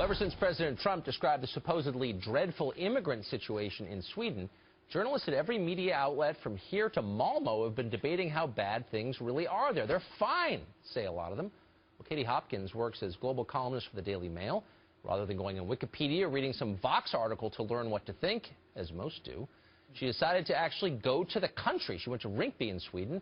Well, ever since President Trump described the supposedly dreadful immigrant situation in Sweden, journalists at every media outlet from here to Malmo have been debating how bad things really are there. They're fine, say a lot of them. Well, Katie Hopkins works as global columnist for the Daily Mail. Rather than going on Wikipedia or reading some Vox article to learn what to think, as most do, she decided to actually go to the country. She went to Rinkeby in Sweden,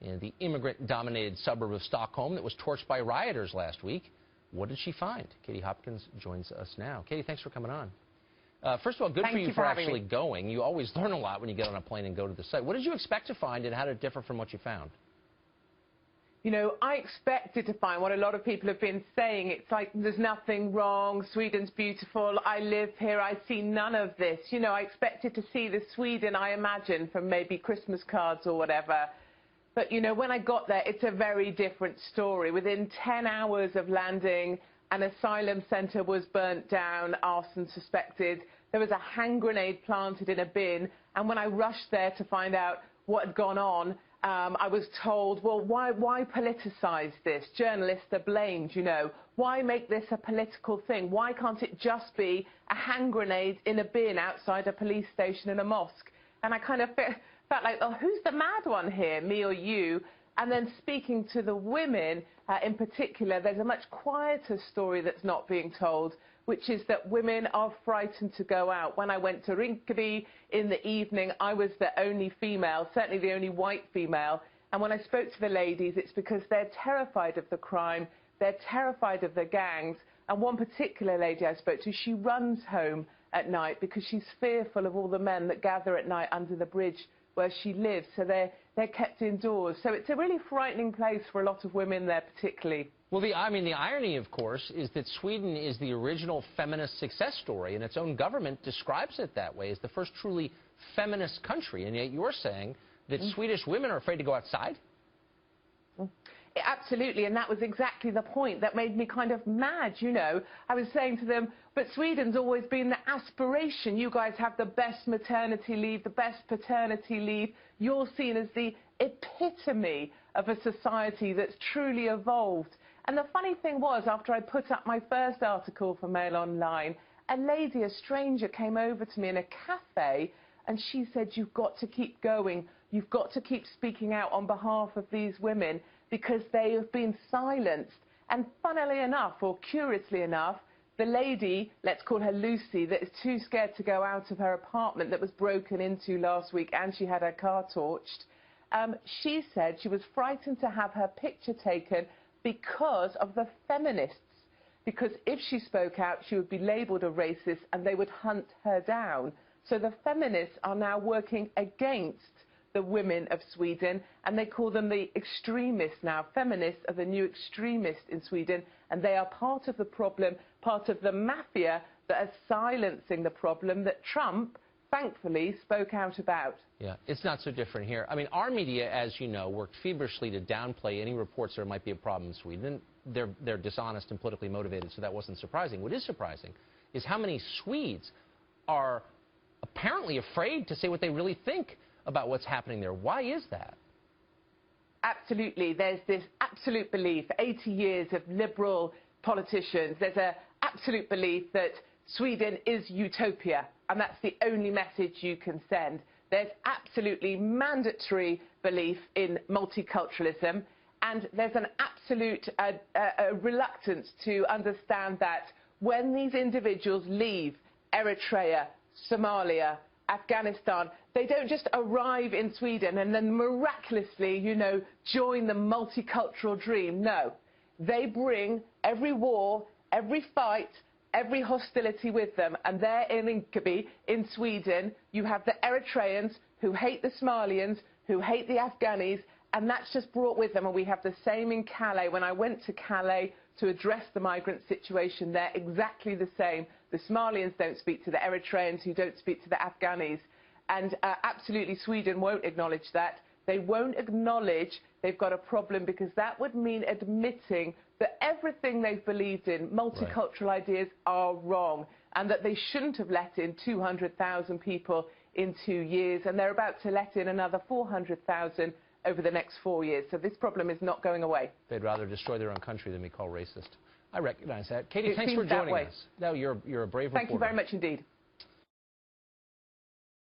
in the immigrant-dominated suburb of Stockholm that was torched by rioters last week. What did she find? Katie Hopkins joins us now. Katie, thanks for coming on. First of all, good for you for actually going. You always learn a lot when you get on a plane and go to the site. What did you expect to find, and how did it differ from what you found? You know, I expected to find what a lot of people have been saying. It's like, there's nothing wrong, Sweden's beautiful, I live here, I see none of this. You know, I expected to see the Sweden I imagine from maybe Christmas cards or whatever. But, you know, when I got there, it's a very different story. Within 10 hours of landing, an asylum centre was burnt down, arson suspected. There was a hand grenade planted in a bin. And when I rushed there to find out what had gone on, I was told, well, why politicise this? Journalists are blamed, you know. Why make this a political thing? Why can't it just be a hand grenade in a bin outside a police station in a mosque? And I kind of felt like, oh, who's the mad one here, me or you? And then speaking to the women in particular, there's a much quieter story that's not being told, which is that women are frightened to go out. When I went to Rinkeby in the evening, I was the only female, certainly the only white female. And when I spoke to the ladies, it's because they're terrified of the crime, they're terrified of the gangs. And one particular lady I spoke to, she runs home at night because she's fearful of all the men that gather at night under the bridge where she lives. So they're kept indoors. So it's a really frightening place for a lot of women there particularly. Well, the irony, of course, is that Sweden is the original feminist success story, and its own government describes it that way, as the first truly feminist country. And yet you're saying that Swedish women are afraid to go outside? Absolutely, and that was exactly the point that made me kind of mad, you know. I was saying to them, but Sweden's always been the aspiration. You guys have the best maternity leave, the best paternity leave. You're seen as the epitome of a society that's truly evolved. And the funny thing was, after I put up my first article for Mail Online, a lady, a stranger, came over to me in a cafe and she said, you've got to keep going. You've got to keep speaking out on behalf of these women because they have been silenced. And funnily enough, or curiously enough, the lady, let's call her Lucy, that is too scared to go out of her apartment that was broken into last week and she had her car torched, she said she was frightened to have her picture taken because of the feminists. Because if she spoke out, she would be labelled a racist and they would hunt her down. So the feminists are now working against the women of Sweden, and they call them the extremists now. Feminists are the new extremists in Sweden, and they are part of the problem, part of the mafia that are silencing the problem that Trump, thankfully, spoke out about. Yeah, it's not so different here. I mean, our media, as you know, worked feverishly to downplay any reports there might be a problem in Sweden. They're dishonest and politically motivated, so that wasn't surprising. What is surprising is how many Swedes are apparently afraid to say what they really think about what's happening there. Why is that? Absolutely. There's this absolute belief, 80 years of liberal politicians, there's an absolute belief that Sweden is utopia, and that's the only message you can send. There's absolutely mandatory belief in multiculturalism, and there's an absolute reluctance to understand that when these individuals leave Eritrea, Somalia, Afghanistan, they don't just arrive in Sweden and then miraculously, you know, join the multicultural dream. No, they bring every war, every fight, every hostility with them. And there in Rinkeby, in Sweden, you have the Eritreans who hate the Somalians, who hate the Afghanis, and that's just brought with them. And we have the same in Calais. When I went to Calais to address the migrant situation there, exactly the same. The Somalians don't speak to the Eritreans, who don't speak to the Afghanis. And absolutely, Sweden won't acknowledge that. They won't acknowledge they've got a problem, because that would mean admitting that everything they've believed in, multicultural ideas, are wrong, and that they shouldn't have let in 200,000 people in 2 years, and they're about to let in another 400,000 over the next 4 years. So this problem is not going away. They'd rather destroy their own country than be called racist. I recognize that. Katie, thanks for joining us. No, you're a brave reporter. Thank you very much indeed.